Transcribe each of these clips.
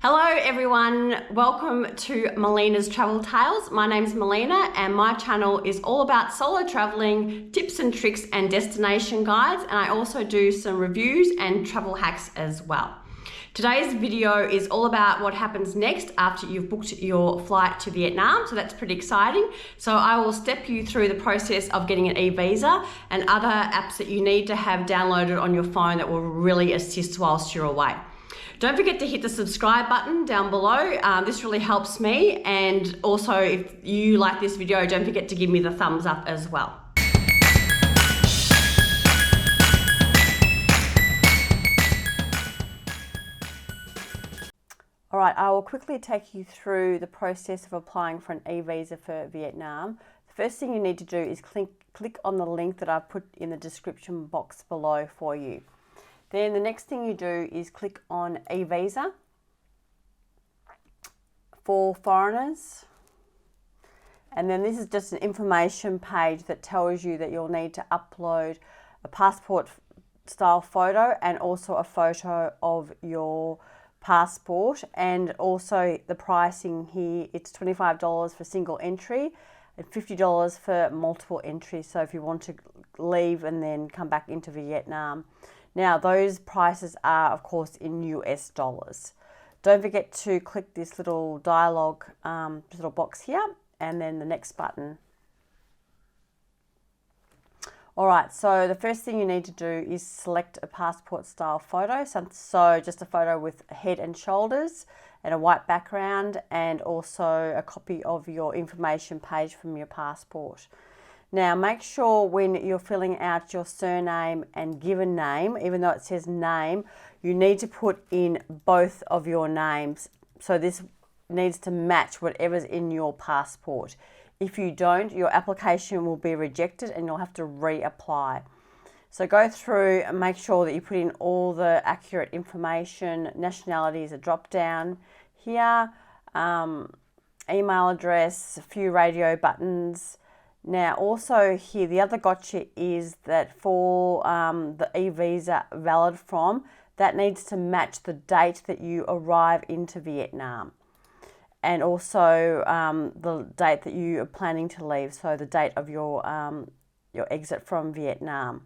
Hello everyone, welcome to Melina's Travel Tales. My name's Melina and my channel is all about solo traveling, tips and tricks and destination guides, and I also do some reviews and travel hacks as well. Today's video is all about what happens next after you've booked your flight to Vietnam, so that's pretty exciting. So I will step you through the process of getting an eVisa and other apps that you need to have downloaded on your phone that will really assist whilst you're away. Don't forget to hit the subscribe button down below. This really helps me, and also if you like this video, don't forget to give me the thumbs up as well. All right, I will quickly take you through the process of applying for an eVisa for Vietnam. The first thing you need to do is click on the link that I've put in the description box below for you. Then the next thing you do is click on eVisa for foreigners. And then this is just an information page that tells you that you'll need to upload a passport style photo and also a photo of your passport, and also the pricing here, it's $25 for single entry and $50 for multiple entries. So if you want to leave and then come back into Vietnam. Now, those prices are, of course, in US dollars. Don't forget to click this little dialogue, this little box here, and then the next button. All right, so the first thing you need to do is select a passport style photo. So just a photo with head and shoulders and a white background, and also a copy of your information page from your passport. Now, make sure when you're filling out your surname and given name, even though it says name, you need to put in both of your names. So this needs to match whatever's in your passport. If you don't, your application will be rejected and you'll have to reapply. So go through and make sure that you put in all the accurate information. Nationality is a drop down here, email address, a few radio buttons. Now also here, the other gotcha is that for the eVisa valid from, that needs to match the date that you arrive into Vietnam, and also the date that you are planning to leave, so the date of your exit from Vietnam.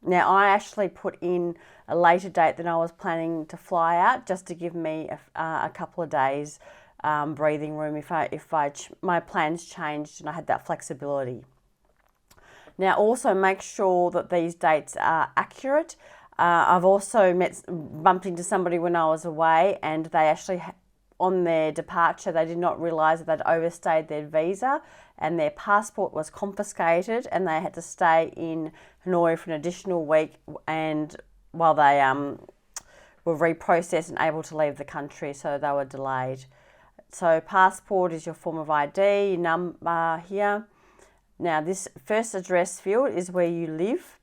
Now I actually put in a later date than I was planning to fly out, just to give me a couple of days breathing room if my plans changed and I had that flexibility. Now also make sure that these dates are accurate. I've also bumped into somebody when I was away, and they actually on their departure they did not realise that they'd overstayed their visa and their passport was confiscated, and they had to stay in Hanoi for an additional week, and while they were reprocessed and able to leave the country, so they were delayed. So passport is your form of ID, your number here. Now this first address field is where you live,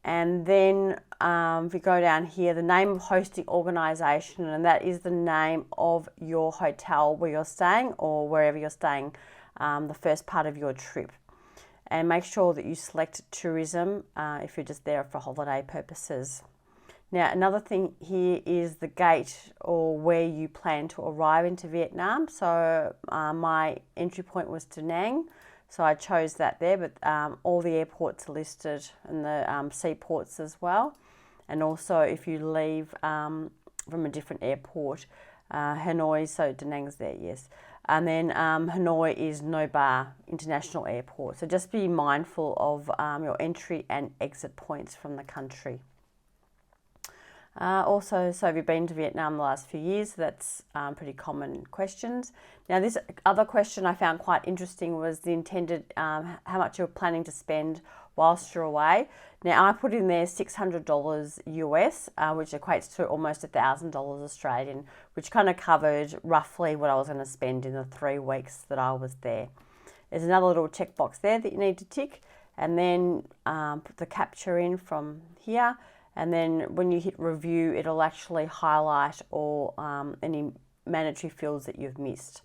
and then if you go down here, the name of hosting organisation, and that is the name of your hotel where you're staying or wherever you're staying the first part of your trip. And make sure that you select tourism if you're just there for holiday purposes. Now, another thing here is the gate or where you plan to arrive into Vietnam. So my entry point was Da Nang, so I chose that there, but all the airports are listed, and the seaports as well. And also if you leave from a different airport, Hanoi, so Da Nang's there, yes. And then Hanoi is No Ba International Airport. So just be mindful of your entry and exit points from the country. Also, so have you been to Vietnam the last few years? That's pretty common questions. Now this other question I found quite interesting was the intended, how much you're planning to spend whilst you're away. Now I put in there $600 US, which equates to almost $1,000 Australian, which kind of covered roughly what I was going to spend in the 3 weeks that I was there. There's another little checkbox there that you need to tick, and then put the capture in from here. And then when you hit review, it'll actually highlight all any mandatory fields that you've missed.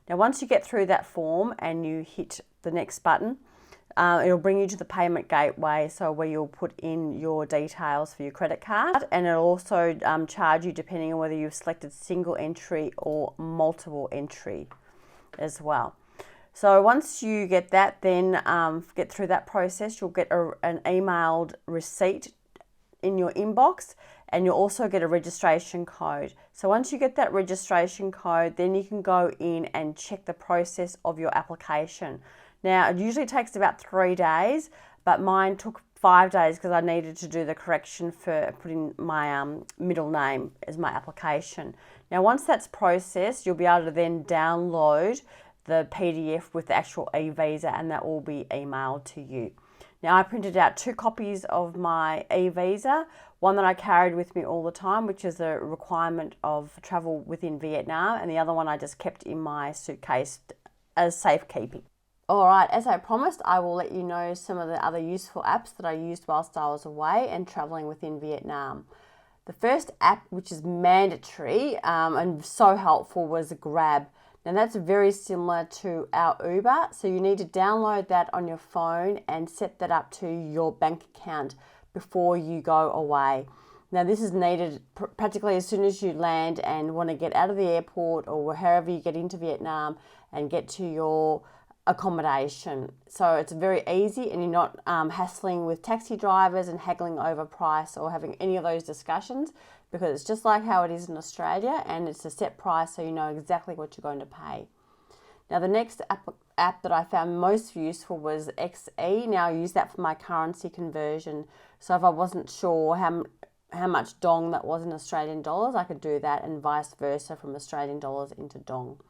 Now, once you get through that form and you hit the next button, It'll bring you to the payment gateway, so where you'll put in your details for your credit card, and it'll also charge you depending on whether you've selected single entry or multiple entry as well. So once you get that, then get through that process, you'll get an emailed receipt in your inbox, and you'll also get a registration code. So once you get that registration code, then you can go in and check the process of your application. Now, it usually takes about 3 days, but mine took 5 days because I needed to do the correction for putting my middle name as my application. Now, once that's processed, you'll be able to then download the PDF with the actual eVisa, and that will be emailed to you. Now, I printed out 2 copies of my eVisa, one that I carried with me all the time, which is a requirement of travel within Vietnam, and the other one I just kept in my suitcase as safekeeping. All right, as I promised, I will let you know some of the other useful apps that I used whilst I was away and traveling within Vietnam. The first app, which is mandatory and so helpful, was Grab. Now that's very similar to our Uber, so you need to download that on your phone and set that up to your bank account before you go away. Now this is needed practically as soon as you land and want to get out of the airport or wherever you get into Vietnam and get to your accommodation. So it's very easy, and you're not hassling with taxi drivers and haggling over price or having any of those discussions, because it's just like how it is in Australia, and it's a set price, so you know exactly what you're going to pay. Now the next app that I found most useful was XE. Now I use that for my currency conversion, so if I wasn't sure how much dong that was in Australian dollars, I could do that, and vice versa from Australian dollars into dong.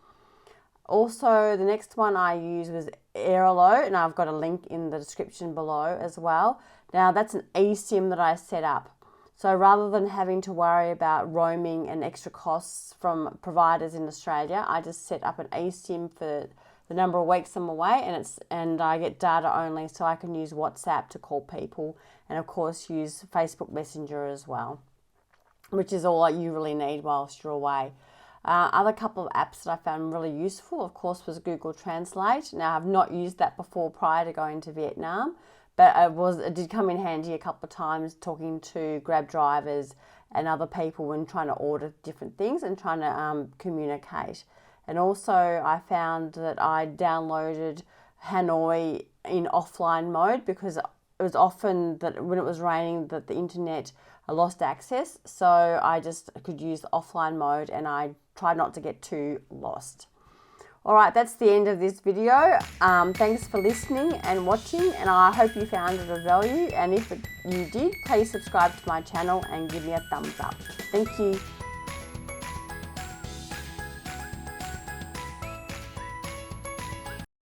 Also, the next one I used was Airalo, and I've got a link in the description below as well. Now that's an eSIM that I set up. So rather than having to worry about roaming and extra costs from providers in Australia, I just set up an eSIM for the number of weeks I'm away, and I get data only, so I can use WhatsApp to call people, and of course use Facebook Messenger as well, which is all you really need whilst you're away. Other couple of apps that I found really useful, of course, was Google Translate. Now, I've not used that before prior to going to Vietnam, but it did come in handy a couple of times talking to Grab drivers and other people when trying to order different things and trying to communicate. And also, I found that I downloaded Hanoi in offline mode, because it was often that when it was raining that the internet lost access, so I just could use the offline mode, and I tried not to get too lost. All right, that's the end of this video. Thanks for listening and watching, and I hope you found it of value, and if you did, please subscribe to my channel and give me a thumbs up. Thank you.